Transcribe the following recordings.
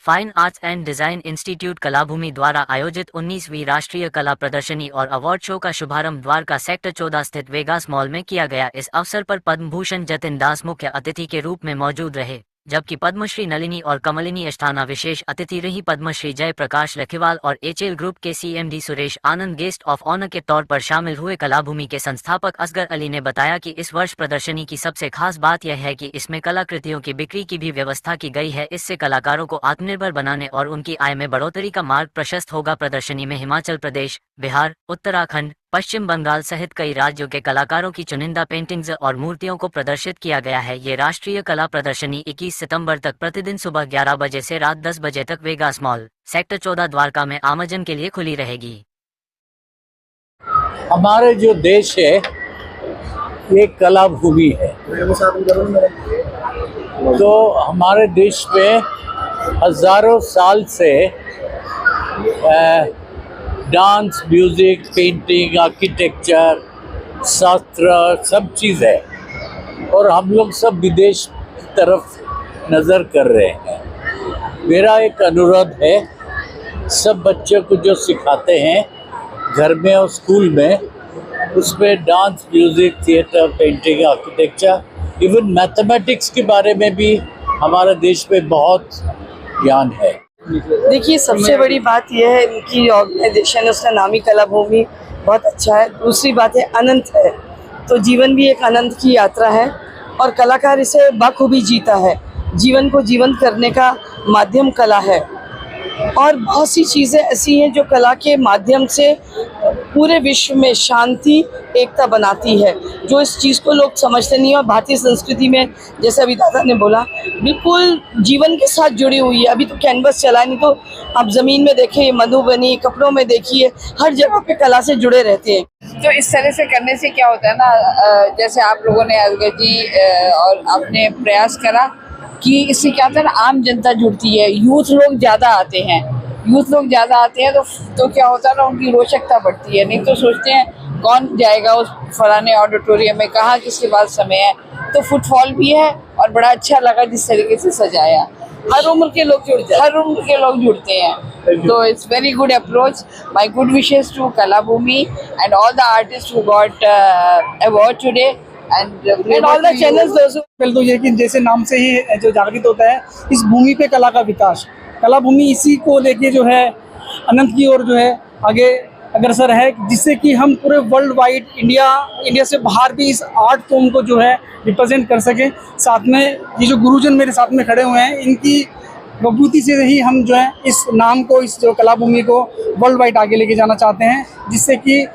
Fine arts and design institute Kalabhoomi द्वारा आयोजित 19वीं राष्ट्रीय कला प्रदर्शनी और अवार्ड शो का शुभारंभ द्वारका सेक्टर 14 स्थित वेगास मॉल में किया गया। इस अवसर पर पद्म भूषण जतिन दास मुख्य अतिथि के रूप में मौजूद रहे, जबकि पद्मश्री नलिनी और कमलिनी अस्थाना विशेष अतिथि रही। पद्मश्री जयप्रकाश लखीवाल और एचएल ग्रुप के CMD Suresh Anand guest of honour के तौर पर शामिल हुए। कलाभूमि के संस्थापक असगर अली ने बताया कि इस वर्ष प्रदर्शनी की सबसे खास बात यह है कि इसमें कलाकृतियों की बिक्री की भी व्यवस्था की गई है। इससे कलाकारों को आत्मनिर्भर बनाने और उनकी आय में बढ़ोतरी का मार्ग प्रशस्त होगा। प्रदर्शनी में हिमाचल प्रदेश, बिहार, उत्तराखंड, पश्चिम बंगाल सहित कई राज्यों के कलाकारों की चुनिंदा पेंटिंग्स और मूर्तियों को प्रदर्शित किया गया है। ये राष्ट्रीय कला प्रदर्शनी 21 सितंबर तक प्रतिदिन सुबह 11 बजे से रात 10 बजे तक वेगास मॉल, सेक्टर 14 द्वारका में आमजन के लिए खुली रहेगी। हमारे जो देश है ये कला भूमि है, तो हमारे देश में हजारों साल से डांस, म्यूजिक, पेंटिंग, आर्किटेक्चर, शास्त्र सब चीज़ है और हम लोग सब विदेश की तरफ नज़र कर रहे हैं। मेरा एक अनुरोध है, सब बच्चों को जो सिखाते हैं घर में और स्कूल में, उसमें dance, music, theatre, painting, architecture, even mathematics के बारे में भी हमारे देश में बहुत ज्ञान है। देखिए, सबसे बड़ी बात यह है इनकी ऑर्गेनाइजेशन, उसका नाम ही कलाभूमि बहुत अच्छा है। दूसरी बात है अनंत है, तो जीवन भी एक अनंत की यात्रा है और कलाकार इसे बखूबी जीता है। जीवन को जीवंत करने का माध्यम कला है और बहुत सी चीज़ें ऐसी हैं जो कला के माध्यम से पूरे विश्व में शांति, एकता बनाती है, जो इस चीज़ को लोग समझते नहीं हैं। और भारतीय संस्कृति में, जैसे अभी दादा ने बोला, बिल्कुल जीवन के साथ जुड़ी हुई है। अभी तो कैनवस चला है, नहीं तो आप ज़मीन में देखिए, मधुबनी, कपड़ों में देखिए, हर जगह पे कला से जुड़े रहते हैं। तो इस तरह से करने से क्या होता है ना, जैसे आप लोगों ने असगर जी और आपने प्रयास करा कि इससे क्या होता है ना, आम जनता जुड़ती है, यूथ लोग ज़्यादा आते हैं। तो क्या होता है ना, उनकी रोचकता बढ़ती है। नहीं तो सोचते हैं कौन जाएगा उस फलाने ऑडिटोरियम में, कहाँ किसके पास समय है। तो फुटफॉल भी है और बड़ा अच्छा लगा जिस तरीके से सजाया। हर उम्र के लोग जुड़ते हैं। तो it's very good approach. My good wishes to Kalabhoomi and all the artist who got award today and all the channels also। तो ये कि जैसे नाम से ही जो जागृत होता है, इस भूमि पे कला का विकास, कला भूमि इसी को लेके जो है अनंत की ओर जो है आगे अग्रसर है, जिससे कि हम पूरे वर्ल्ड वाइड, इंडिया से बाहर भी इस आर्ट फॉर्म को जो है रिप्रेजेंट कर सकें। साथ में ये जो गुरुजन मेरे साथ में खड़े हुए हैं, इनकी विभूति से ही हम जो है इस नाम को, इस जो कला भूमि को वर्ल्ड वाइड आगे लेके जाना चाहते हैं, जिससे कि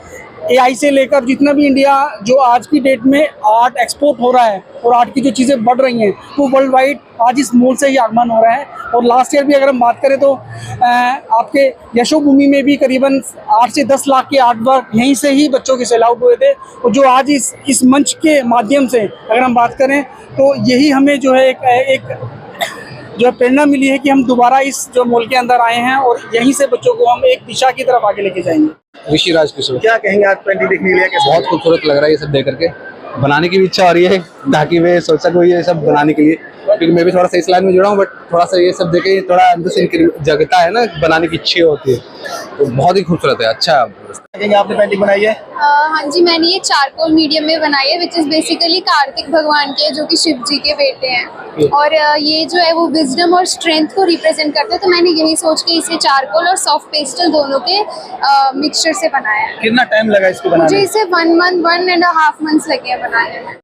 एआई से लेकर जितना भी इंडिया जो आज की डेट में आर्ट एक्सपोर्ट हो रहा है और आर्ट की जो चीज़ें बढ़ रही हैं, वो वर्ल्ड वाइड आज इस मोल से ही आगमन हो रहा है। और लास्ट ईयर भी अगर हम बात करें तो आपके यशोभूमि में भी करीबन 8 से 10 लाख के आर्ट वर्क यहीं से ही बच्चों के सेल आउट हुए थे। और जो आज इस मंच के माध्यम से अगर हम बात करें तो यही हमें जो है एक जो प्रेरणा मिली है कि हम दोबारा इस जो मॉल के अंदर आए हैं और यहीं से बच्चों को हम एक दिशा की तरफ आगे लेके जाएंगे। ऋषि राजकिशोर, क्या कहेंगे आज पेंटिंग देखने के लिए? बहुत खूबसूरत लग रहा है ये सब देख करके, बनाने की भी इच्छा हो रही है ताकि मैं सोच सकूँ ये सब बनाने के लिए, क्योंकि मैं भी थोड़ा सा इस लाइन में जुड़ा हूँ। बट थोड़ा सा ये सब देखे थोड़ा अंदर से जगता है ना, बनाने की इच्छा होती है, तो बहुत ही खूबसूरत है। अच्छा, आपने पेंटिंग बनाई है? हाँ जी, मैंने ये चारकोल मीडियम में बनाई है, विच इज़ बेसिकली कार्तिक भगवान के, जो कि शिव जी के बेटे हैं। और ये जो है वो विजडम और स्ट्रेंथ को रिप्रेजेंट करते हैं। तो मैंने यही सोच के इसे चारकोल और सॉफ्ट पेस्टल दोनों के मिक्सचर से बनाया है। कितना टाइम लगा इसको बनाने में? मुझे इसे 1.5 मंथ्स लगे हैं बनाने में।